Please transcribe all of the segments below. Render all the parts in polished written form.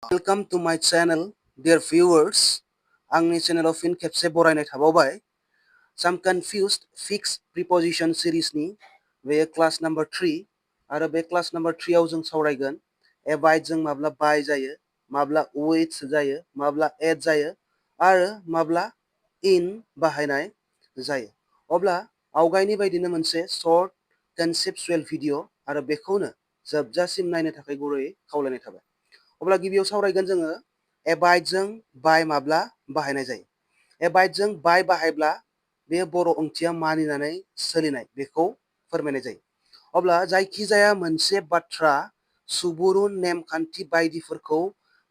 Welcome to my channel, dear viewers. आंनि चेनेलाव फिन खेबसे बरायनाय थाबावबाय। Some confused fixed preposition series-नि बे क्लास नम्बर 3 आरो बे क्लास नम्बर 3 आव जों सावरायगोन abide जों माब्ला by जायो, माब्ला with जायो, माब्ला at जायो आरो माब्ला in बाहायनाय जायो। अब्ला आवगायनि बायदिनो मोनसे शर्ट कनसेप्चुएल भिडिअ आरो बेखौनो जोबजासिम नायनो थाखाय गुरैयै खावलायनाय थाबाय। अब्ला गिबियाव सावरायगोन जोङो abide जों by माब्ला बाहायनाय जायो। abide जों by बाहायब्ला बे बर' ओंथिया मानिनानै सोलिनाय बेखौ फोरमायनाय जायो। अब्ला जायखिजाया मोनसे बाथ्रा सुबुरुन नेमखान्थि बायदिफोरखौ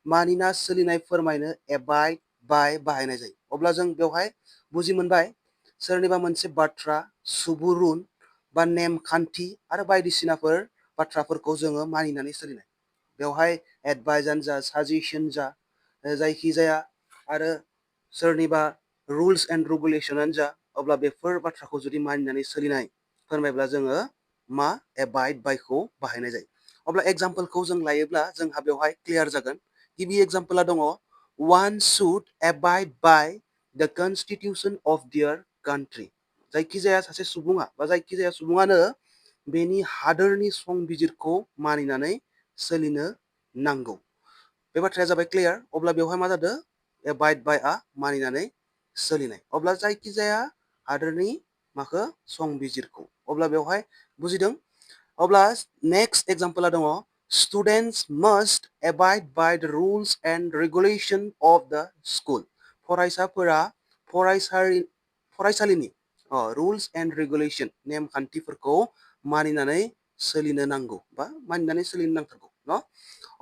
मानिना सोलिनाय फोरमायनो abide by बाहायनाय जायो। अब्ला जों बेवहाय बुजि मोनबाय सोरनिबा मोनसे बाथ्रा सुबुरुन बा नेमखान्थि आरो बायदिसिनाफोर बाथ्राफोरखौ जोङो मानिनानै सोलिनाय। बेवहाय एडभाइसआनो जा साजेसन जा जायखिजाया आरो सोरनिबा रुल्स एन्ड रेगुलेशनानो जा अब्ला बेफोर बाथ्राखौ जुदि मानिनानै सोलिनाय फोरमायब्ला जोङो मा abide byखौ बाहायनाय जायो। अब्ला एग्जाम्पलखौ जों लायोब्ला जोंहा बेवहाय क्लियार जागोन। गिबि एग्जाम्पला दङ one should abide by the constitution of their country। जायखिजाया सासे सुबुङा बा जायखिजाया सुबुङानो बेनि हादोरनि संबिजिरखौ मानिनानै सोलिनो नांगौ। बे बाथ्राया जाबाय क्लियार। अब्ला बेवहाय मा जादों abide by आ मानिनानै सोलिनाय। अब्ला जायखिजाया हादोरनि माखो संबिजिरखौ अब्ला बेवहाय बुजिदों। अब्ला नेक्स्ट एग्जाम्पला दङ students must abide by the rules and regulation of the school। फरायसाफोरा फरायसालिनि रुल्स एन्ड रेगुलेशन नेमखान्थिफोरखौ मानिनानै सोलिनो नांगौ बा मानिनानै सोलिनो नांथारगौ न'।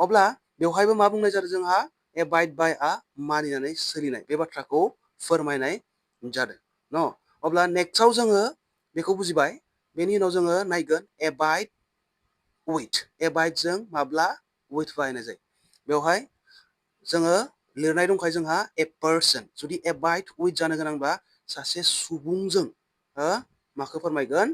अब्ला बेवहायबो मा बुंनाय जादों जोंहा abide by आ मानिनानै सोलिनाय बे बाथ्राखौ फोरमायनाय जादों न'। अब्ला नेक्स्टआव जोङो बेखौ बुजिबाय। बेनि उनाव जोङो नायगोन abide with। abide जों माब्ला with बाहायनाय जायो। बेवहाय जोङो लिरनाय दंखायो जोंहा a person। जुदि abide with जानो गोनांबा सासे सुबुंजों माखौ फोरमायगोन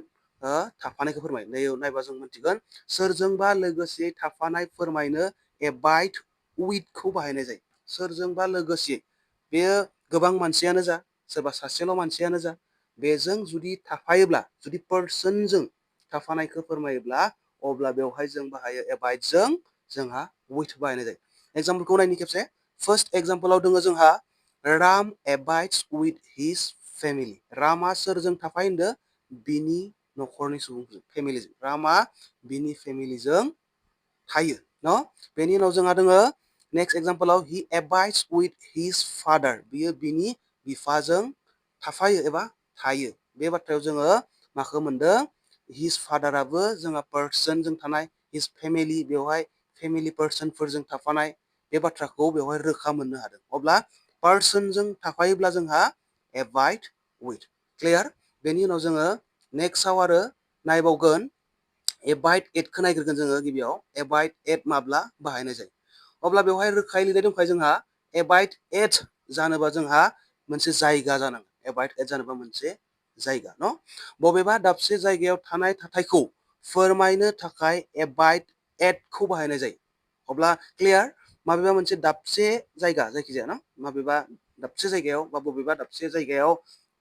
थाफानायखौ फोरमाय। नायबा जों मिथिगोन सोरजोंबा लोगोसे थाफानाय फोरमायनो abide with खौ बाहायनाय जायो। सोरजोंबा लोगोसे बेयो गोबां मानसियानो जा सोरबा सासेल' मानसियानो जा बेजों जुदि थाफायोब्ला जुदि पर्सनजों थाफानायखौ फोरमायोब्ला अब्ला बेवहाय जों बाहायो abide जों जोंहा with बाहायनाय जायो। एग्जाम्पलखौ नायनि खेबसे। फार्स्ट एग्जाम्पलाव दङ जोंहा Ram abides with his family। रामा सोरजों थाफायो होनदों बिनि न'खरनि सुबुंफोरजों फेमिलिजों। रामा बिनि फेमिलिजों थायो न'। बेनि उनाव जोंहा दङ next एग्जाम्पलाव he abides with his father। बियो बिनि बिफाजों थाफायो एबा थायो। बे बाथ्रायाव जोङो माखौ मोनदों his fatherआबो जोंहा पर्सनजों थानाय his family बेवहाय फेमिलि पर्सनफोरजों थाफानाय बे बाथ्राखौ बेवहाय रोखा मोननो हादों। अब्ला पर्सनजों थाफायोब्ला जोंहा abide with क्लियार। बेनि उनाव जोङो नेक्स्टआव आरो नायबावगोन abide at खौ नायग्रोगोन जोङो गिबियाव abide at माब्ला बाहायनाय जायो। अब्ला बेवहाय रोखायै लिरनाय दंखायो जोंहा abide at जानोबा जोंहा मोनसे जायगा जानांगोन। abide at जानोबा मोनसे जायगा न'। बबेबा दाबसे जायगायाव थानाय थाथायखौ फोरमायनो थाखाय abide at खौ बाहायनाय जायो। अब्ला क्लियार माबेबा मोनसे दाबसे जायगा जायखिजाया न' माबेबा दाबसे जायगायाव बा बबेबा दाबसे जायगायाव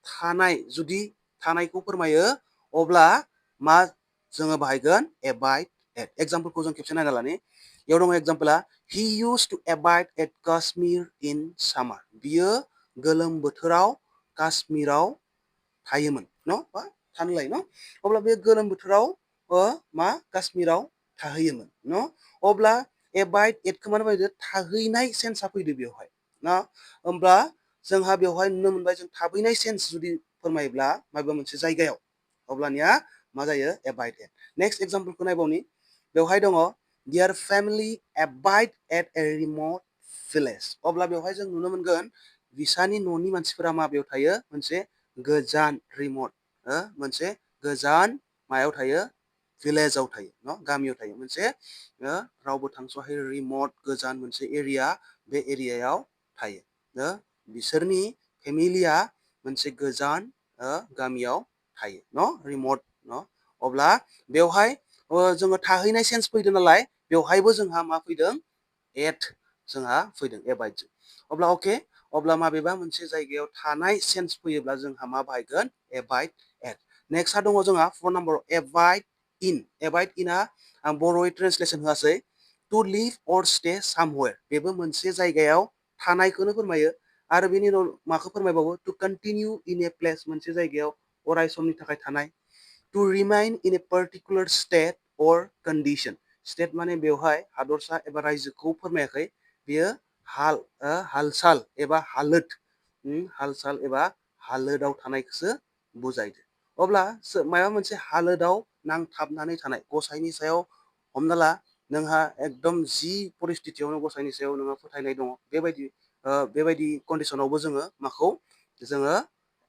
थानाय जुदि थानायखौ फोरमायो अब्ला मा जोङो बाहायगोन abide at। एग्जाम्पलखौ जों खेबसे नायना लानि। बेयाव दङ एग्जाम्पला he used to abide at Kashmir in summer। बियो गोलोम बोथोराव काश्मीराव थायोमोन न' बा थानोलाय न'। अब्ला बे गोलोम बोथोराव मा काश्मीराव थाहैयोमोन न'। अब्ला abide at खौ मानो बाहायदो थाहैनाय सेन्सआ फैदो बेवहाय ना। होमब्ला जोंहा बेवहाय नुनो मोनबाय जों थाहैनाय सेन्स जुदि फोरमायोब्ला माबेबा मोनसे जायगायाव अब्लानिया मा जायो abide at। नेक्स्ट एग्जाम्पलखौ नायबावनि। बेवहाय दङ their family abide at a remote village। अब्ला बेवहाय जों नुनो मोनगोन बिसानि न'नि मानसिफोरा माबेयाव थायो मोनसे गोजान रिमट मोनसे गोजान मायाव थायो भिलेजाव थायो न' गामियाव थायो मोनसे रावबो थांस'हायै रिमट गोजान मोनसे एरिया बे एरियायाव थायो। बिसोरनि फेमिलिया मोनसे गोजान गामियाव थायो न' रिमट न'। अब्ला बेवहाय जोङो थाहैनाय सेन्स फैदों नालाय बेवहायबो जोंहा मा फैदों at जोंहा फैदों एबाइड अब्ला अके अब्ला माबेबा मोनसे जायगायाव थानाय सेन्स फैयोब्ला जोंहा मा बाहायगोन एबाइड एट नेक्स्टआ दङ जोंहा 4 नाम्बाराव एबाइड इनआ आं बर'यै ट्रेन्सलेसन होआसै to live or stay somewhere बेबो मोनसे जायगायाव थानायखौनो फोरमायो आरो बेनि उनाव माखौ फोरमायबावो to continue in a place मोनसे जायगायाव अराय समनि थाखाय थानाय to remain in a particular state or condition state माने बेवहाय हादरसा एबा रायजोखौ फोरमायाखै बेयो हालसाल एबा हालसाल एबा हालोदाव थानायखौसो बुजायदो अब्ला माबा मोनसे हालोदाव नांथाबनानै थानाय गसाइनि सायाव हमना ला नोंहा एकदम जि परिस्थितियावनो गसाइनि सायाव नोंहा फोथायनाय दङ बेबायदि कन्डिसनावबो जोङो माखौ जोङो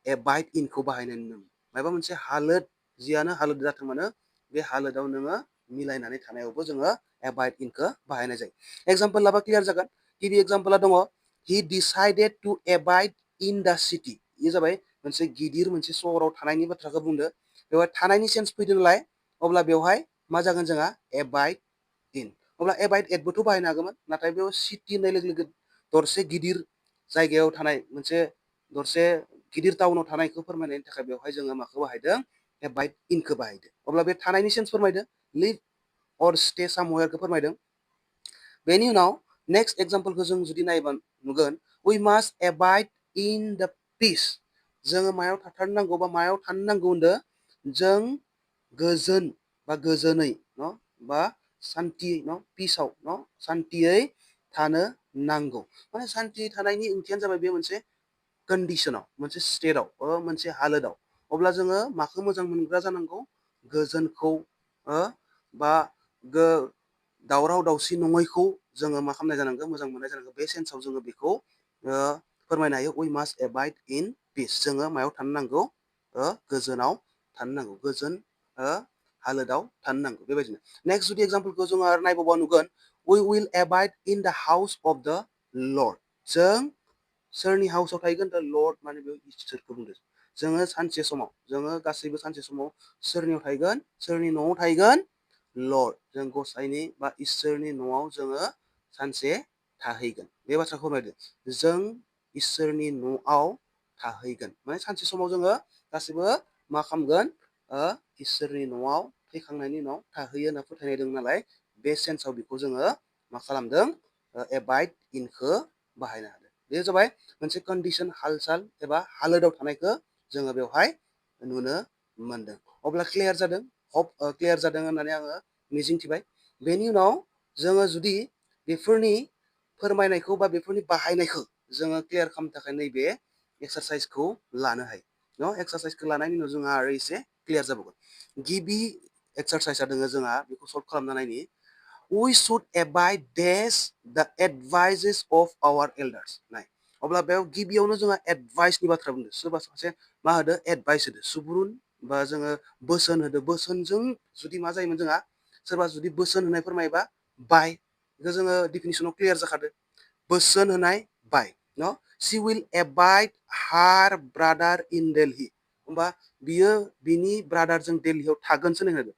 एबाइड इनखौ बाहायनाय नुनो मोनो माबा मोनसे हालोद जियानो हालोद जाथों मानो बे हालोदाव नोङो मिलायनानै थानायावबो जोङो एबाइड इनखौ बाहायनाय जायो एग्जाम्पल लाबा क्लियार जागोन गिबि एग्जाम्पला दङ हि डिसाइडेड टु एबाइड इन दा सिटि बे जाबाय मोनसे गिदिर मोनसे सहराव थानायनि बाथ्राखौ बुंदो बेवहाय थानायनि सेन्स फैदों नालाय अब्ला बेवहाय मा जागोन जोंहा एबाइड इन अब्ला एबाइड एटबोथ' बाहायनो हागौमोन नाथाय बेयाव सिटि होननाय लोगो लोगो दरसे गिदिर जायगायाव थानाय मोनसे दरसे गिदिर टाउनाव थानायखौ फोरमायनायनि थाखाय बेवहाय जोङो माखौ बाहायदों एबाइड इनखौ बाहायदों अब्ला बे थानायनि सेन्स फोरमायदों लिभ अर स्टे सामवेयारखौ फोरमायदों बेनि उनाव नेक्स्ट एग्जाम्पलखौ जों जुदि नायबा नुगोन we mast abide in the पिस जोङो मायाव थाथारनांगौ बा मायाव थानो नांगौ होनदों जों गोजोन बा गोजोनै न बा सान्थि न पिसाव न सान्थियै थानो नांगौ माने सान्थि थानायनि ओंथियानो जाबाय बे मोनसे कन्डिशनाव मोनसे स्टेटआव मोनसे हालोदाव अब्ला जोङो माखौ मोजां मोनग्रा जानांगौ गोजोनखौ बा दावराव दावसि नङैखौ जोङो मा खालामनाय जानांगौ मोजां मोननाय जानांगौ बे सेन्सआव जोङो बेखौ फोरमायनो हायो वी मास्ट एबाइड इन पिस जोङो मायाव थानो नांगौ गोजोनाव थानो नांगौ गोजोन हालोदाव थानो नांगौ बेबायदिनो नेक्स्ट जुदि एग्जाम्पलखौ जोङो आरो नायबावबा नुगोन we will abide in the house of द लर्ड जों सोरनि हाउसाव थाहैगोन द लर्ड माने बेयाव इसोरखौ बुंदों जोङो सानसे समाव जोङो गासैबो सानसे समाव सोरनियाव थाहैगोन सोरनि न'आव थाहैगोन लर्ड जों गसाइनि बा इसोरनि न'आव जोङो सानसे थाहैगोन बे बाथ्राखौ फोरमायदों जों इसोरनि न'आव थाहैगोन माने सानसे समाव जोङो गासैबो मा खालामगोन इसोरनि न'आव फैखांनायनि उनाव थाहैयो होनना फोथायनाय दं नालाय बे सेन्सआव बेखौ जोङो मा खालामदों एबाइड इनखौ बाहायनो हादों बे जाबाय मोनसे कन्डिशन हालसाल एबा हालोदाव थानायखौ जोङो बेवहाय नुनो मोनदों अब्ला क्लियार जादों क्लियार जादों होननानै आङो मिजिंथिबाय बेनि उनाव जोङो जुदि बेफोरनि फोरमायनायखौ बा बेफोरनि बाहायनायखौ जोङो क्लियार खालामनो थाखाय नैबे एक्सारसाइजखौ लानो हायो न एक्सारसाइजखौ लानायनि उनाव जोंहा आरो एसे क्लियार जाबावगोन गिबि एक्सारसाइजआ दङ जोंहा बेखौ सल्भ खालामना नायनि we should abide the advices of our elders नाय अब्ला बेयाव गिबियावनो जोंहा एडभाइसनि बाथ्रा बुंदों सोरबा सासे मा होदो एडभाइस होदो सुबुरुन बा जोङो बोसोन होदो बोसोनजों जुदि मा जायोमोन जोंहा सोरबा जुदि बोसोन होनाय फोरमायोबा बाय बेखौ जोङो डिफिनिसनाव क्लियार जाखादो बोसोन होनाय बाय न शी विल एबाइड हार ब्रादार इन दिल्ली होमबा बियो बिनि ब्रादारजों दिल्लीयाव थागोनसो होदो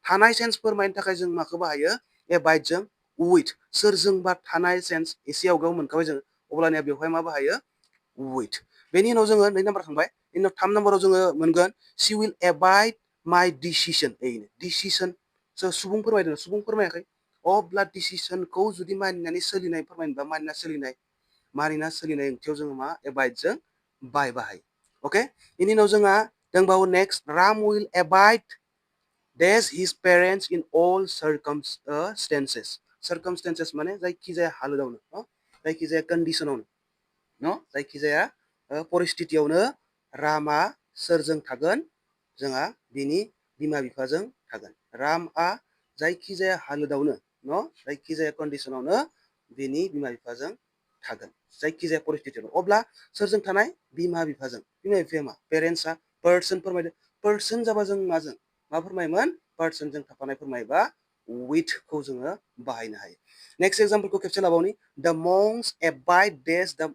थानाय सेन्स फोरमायनो थाखाय जों माखौ बाहायो एबाइडजों उइथ सोरजोंबा थानाय सेन्स एसे आवगायाव मोनखाबाय जों अब्लानिया बेवहाय मा बाहायो उइथ बेनि उनाव जोङो 2 नाम्बार थांबाय बेनि उनाव 3 नाम्बाराव जोङो मोनगोन शी विल एबाइड माय डिसिसन सुबुं फोरमायदों सुबुं फोरमायाखै अब्ला डिसिसनखौ जुदि मानिनानै सोलिनाय फोरमायनोबा मानिना सोलिनाय ओंथियाव जोङो मा एबाइडजों बाय बाहायो अके बेनि उनाव जोंहा दंबावो next Ram will abide his parents in all circumstances माने जायखिजाया हालोदावनो जायखिजाया कन्डिशनावनो जायखिजाया परिस्थितियावनो रामा सोरजों थागोन जोंहा बिनि बिमा बिफाजों थागोन रामआ जायखिजाया हालोदावनो जायखिजाया कन्डिशनावनो बिनि बिमा बिफाजों थागोन जायखिजाया परिस्थितियावनो अब्ला सोरजों थानाय बिमा बिफाजों बिमा बिफाया मा पेरेन्ट्सआ पर्सन फोरमायदो पर्सन जाबा जों माजों मा फोरमायोमोन पर्सनजों थाफानाय फोरमायोबा विथखौ जोङो बाहायनो हायो नेक्स्ट एग्जाम्पलखौ खेबसे लाबावनि द मंक्स एबाइड द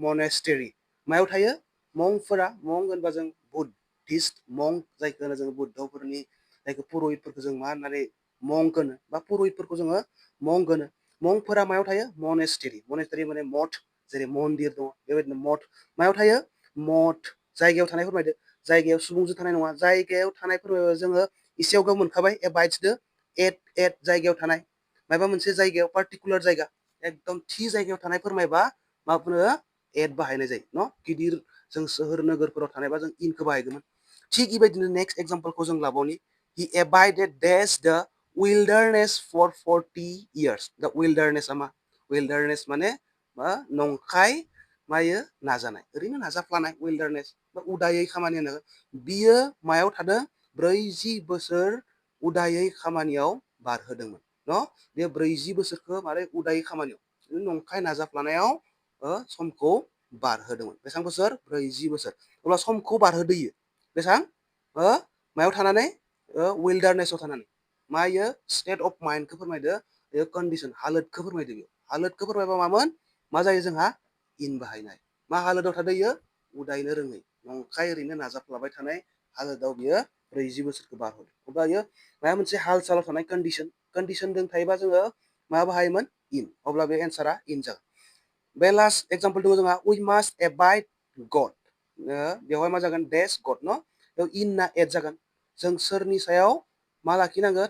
monastery मायाव थायो मंकफोरा मंक होनबा जों बुद्धिस्ट मंक जायखौ होनो जों बुद्धफोरनि जायखौ पुरहितफोरखौ जों मा होननानै मंक होनो बा पुरहितफोरखौ जोङो मंक होनो मंकफोरा मायाव थायो मनेस्टेरि माने मठ जेरै मन्दिर दङ बेबायदिनो मठ मायाव थायो मठ जायगायाव थानाय फोरमायदो जायगायाव सुबुंजों थानाय नङा जायगायाव थानाय फोरमायबा जोङो इसेयाव गाव मोनखाबाय एबाइट्सदो एट जायगायाव थानाय माबा मोनसे जायगायाव पार्टिकुलार जायगा एकदम थि जायगायाव थानाय फोरमायबा मा बुङो एट बाहायनाय जायो न गिदिर जों सोहोर नोगोरफोराव थानायबा जों इनखौ बाहायगौमोन थिग बेबायदिनो नेक्स्ट एग्जाम्पलखौ जों लाबावनि he abided dash the wilderness for 40 years the wilderness मा wilderness माने मा नंखाय मायो नाजानाय ओरैनो नाजाफ्लानाय wilderness बा उदायै खामानि होनो बियो मायाव थादों 40 बोसोर उदायै खामानियाव बारहोदोंमोन न बे 40 बोसोरखौ मारै उदायै खामानियाव नंखाय नाजाफ्लानायाव समखौ बारहोदोंमोन बेसेबां बोसोर 40 बोसोर अब्ला समखौ बारहोदोयो बेसेबां मायाव थानानै विल्डारनेसआव थानानै मायो स्टेट अफ माइन्डखौ फोरमायदो बे कन्डिसन हालोदखौ फोरमायदो बेयाव हालोदखौ फोरमायबा मामोन मा जायो जोंहा इन बाहायनाय मा हालोदाव थादो इयो उदायनो रोङै नंखाय ओरैनो नाजाफ्लाबाय थानाय हालोदाव बियो 40 बोसोरखौ बारहोदों अब्ला इयो माबा मोनसे हाल सालाव थानाय कन्डिसन जों थायोबा जोङो मा बाहायोमोन इन अब्ला बे एन्सारा इन जागोन बे लास्ट एग्जाम्पल दङ जोंहा we must abide God बेवहाय मा जागोन देश गड न बेयाव इन ना एड जागोन जों सोरनि सायाव मा लाखिनांगौ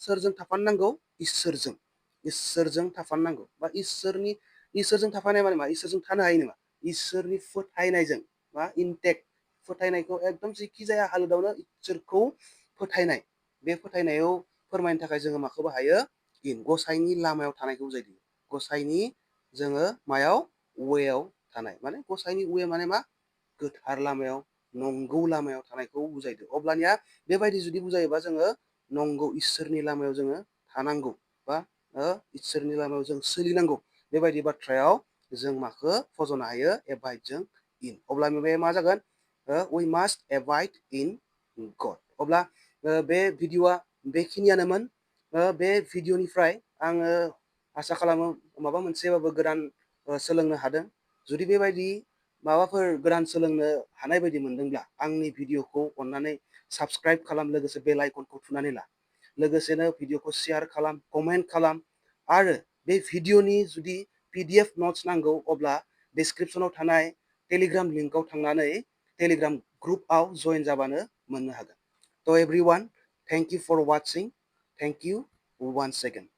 सोरजों थाफानो नांगौ इसोरजों थाफानो नांगौ बा इसोरजों थाफानाय माने मा इसोरजों थानो हायो नामा इसोरनि फोथायनायजों मा इनटेक्ट फोथायनायखौ एकदम जेखि जाया हालोदावनो इसोरखौ फोथायनाय बे फोथायनायाव फोरमायनो थाखाय जोङो माखौ बाहायो इन गसाइनि लामायाव थानायखौ बुजायदो गसाइनि जोङो मायाव वेयाव थानाय माने गसाइनि वे माने मा गोथार लामायाव नंगौ लामायाव थानायखौ बुजायदो अब्लानिया बेबायदि जुदि बुजायोबा जोङो नंगौ इसोरनि लामायाव जोङो थानांगौ बा इसोरनि लामायाव जों सोलिनांगौ बेबायदि बाथ्रायाव जों माखौ फज'नो हायो एबाइडजों इन अब्ला बे मा जागोन we must abide in God अब्ला बे भिडिअआ बेखिनियानोमोन बे भिडिअनिफ्राय आङो आसा खालामो माबा मोनसेबाबो गोदान सोलोंनो हादों जुदि बेबायदि माबाफोर गोदान सोलोंनो हानाय बायदि मोनदोंब्ला आंनि भिडिअखौ अननानै साबस्क्राइब खालाम लोगोसे बेल आइकनखौ थुनानै ला लोगोसेनो भिडिअखौ शेयार खालाम कमेन्ट खालाम आरो बे भिडिअनि जुदि PDF नट्स नांगौ अब्ला डिसक्रिपसनाव थानाय टेलिग्राम लिंकआव थांनानै टेलिग्राम ग्रुपआव जइन जाबानो मोननो हागोन थ' everyone thank you for watching thank you once again